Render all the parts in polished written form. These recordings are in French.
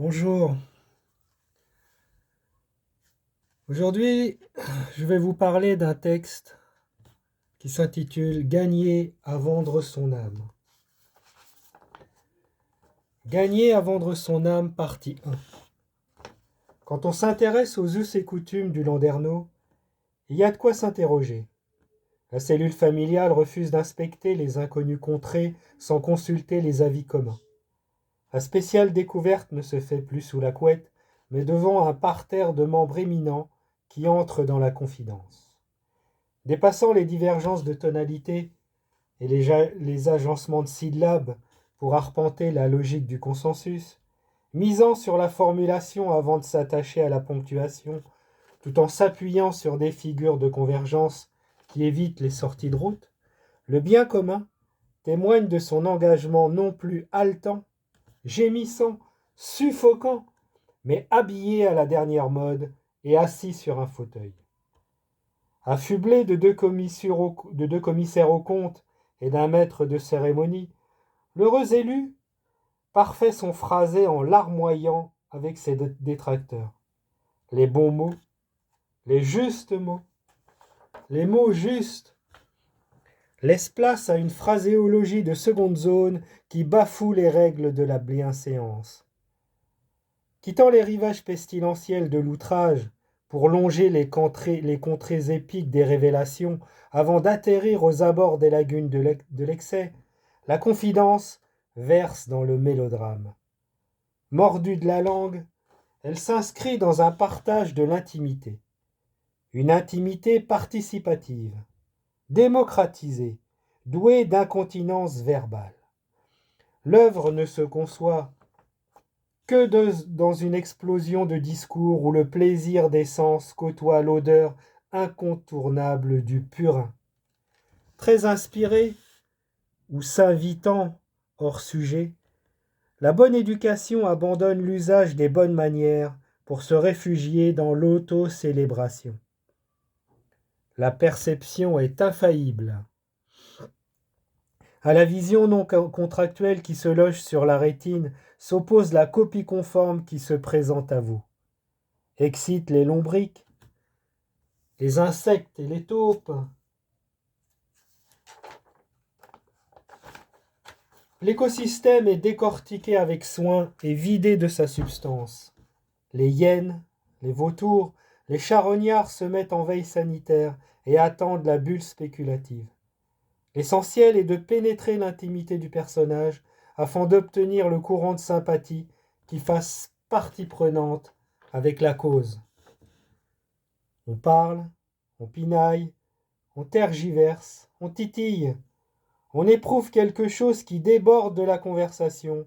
Bonjour. Aujourd'hui, je vais vous parler d'un texte qui s'intitule Gagner à vendre son âme. Gagner à vendre son âme, partie 1. Quand on s'intéresse aux us et coutumes du Landerneau, il y a de quoi s'interroger. La cellule familiale refuse d'inspecter les inconnues contrées sans consulter les avis communs. La spéciale découverte ne se fait plus sous la couette, mais devant un parterre de membres éminents qui entrent dans la confidence. Dépassant les divergences de tonalité et les agencements de syllabes pour arpenter la logique du consensus, misant sur la formulation avant de s'attacher à la ponctuation, tout en s'appuyant sur des figures de convergence qui évitent les sorties de route, le bien commun témoigne de son engagement non plus haletant, gémissant, suffocant, mais habillé à la dernière mode et assis sur un fauteuil. Affublé de deux commissaires aux comptes et d'un maître de cérémonie, l'heureux élu parfait son phrasé en larmoyant avec ses détracteurs. Les bons mots, les justes mots, les mots justes laissent place à une phraséologie de seconde zone qui bafoue les règles de la bienséance. Quittant les rivages pestilentiels de l'outrage pour longer les contrées épiques des révélations avant d'atterrir aux abords des lagunes de l'excès, la confidence verse dans le mélodrame. Mordue de la langue, elle s'inscrit dans un partage de l'intimité. Une intimité participative, démocratisée, douée d'incontinence verbale. L'œuvre ne se conçoit que dans une explosion de discours où le plaisir des sens côtoie l'odeur incontournable du purin. Très inspiré ou s'invitant hors sujet, la bonne éducation abandonne l'usage des bonnes manières pour se réfugier dans l'auto-célébration. La perception est infaillible. À la vision non contractuelle qui se loge sur la rétine s'oppose la copie conforme qui se présente à vous. Excite les lombriques, les insectes et les taupes. L'écosystème est décortiqué avec soin et vidé de sa substance. Les hyènes, les vautours, les charognards se mettent en veille sanitaire et attendent la bulle spéculative. L'essentiel est de pénétrer l'intimité du personnage afin d'obtenir le courant de sympathie qui fasse partie prenante avec la cause. On parle, on pinaille, on tergiverse, on titille, on éprouve quelque chose qui déborde de la conversation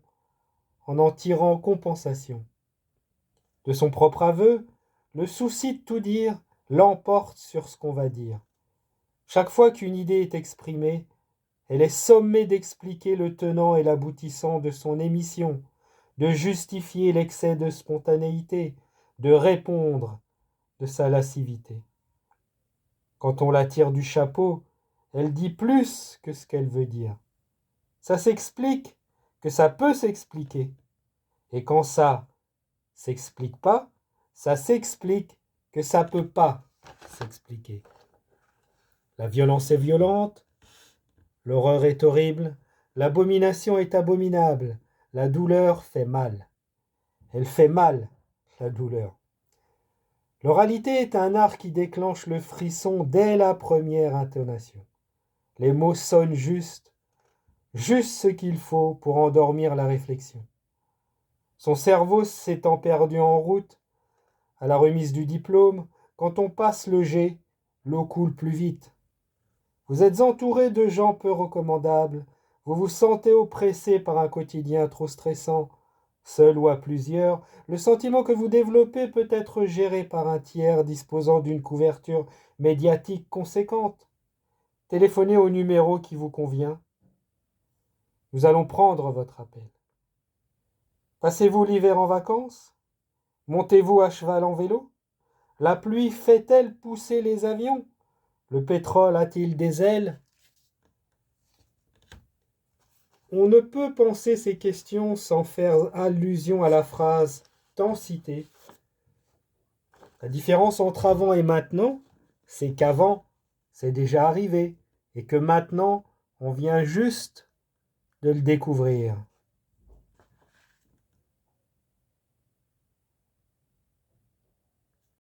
en tirant compensation. De son propre aveu, le souci de tout dire l'emporte sur ce qu'on va dire. Chaque fois qu'une idée est exprimée, elle est sommée d'expliquer le tenant et l'aboutissant de son émission, de justifier l'excès de spontanéité, de répondre de sa lascivité. Quand on la tire du chapeau, elle dit plus que ce qu'elle veut dire. Ça s'explique que ça peut s'expliquer. Et quand ça s'explique pas, ça s'explique que ça peut pas s'expliquer. La violence est violente, l'horreur est horrible, l'abomination est abominable, la douleur fait mal. Elle fait mal, la douleur. L'oralité est un art qui déclenche le frisson dès la première intonation. Les mots sonnent juste ce qu'il faut pour endormir la réflexion. Son cerveau s'étant perdu en route, à la remise du diplôme, quand on passe le jet, l'eau coule plus vite. Vous êtes entouré de gens peu recommandables, vous vous sentez oppressé par un quotidien trop stressant, seul ou à plusieurs, le sentiment que vous développez peut être géré par un tiers disposant d'une couverture médiatique conséquente. Téléphonez au numéro qui vous convient. Nous allons prendre votre appel. Passez-vous l'hiver en vacances? Montez-vous à cheval en vélo? La pluie fait-elle pousser les avions? Le pétrole a-t-il des ailes? on ne peut penser ces questions sans faire allusion à la phrase tant citée. La différence entre avant et maintenant, c'est qu'avant, c'est déjà arrivé, et que maintenant, on vient juste de le découvrir.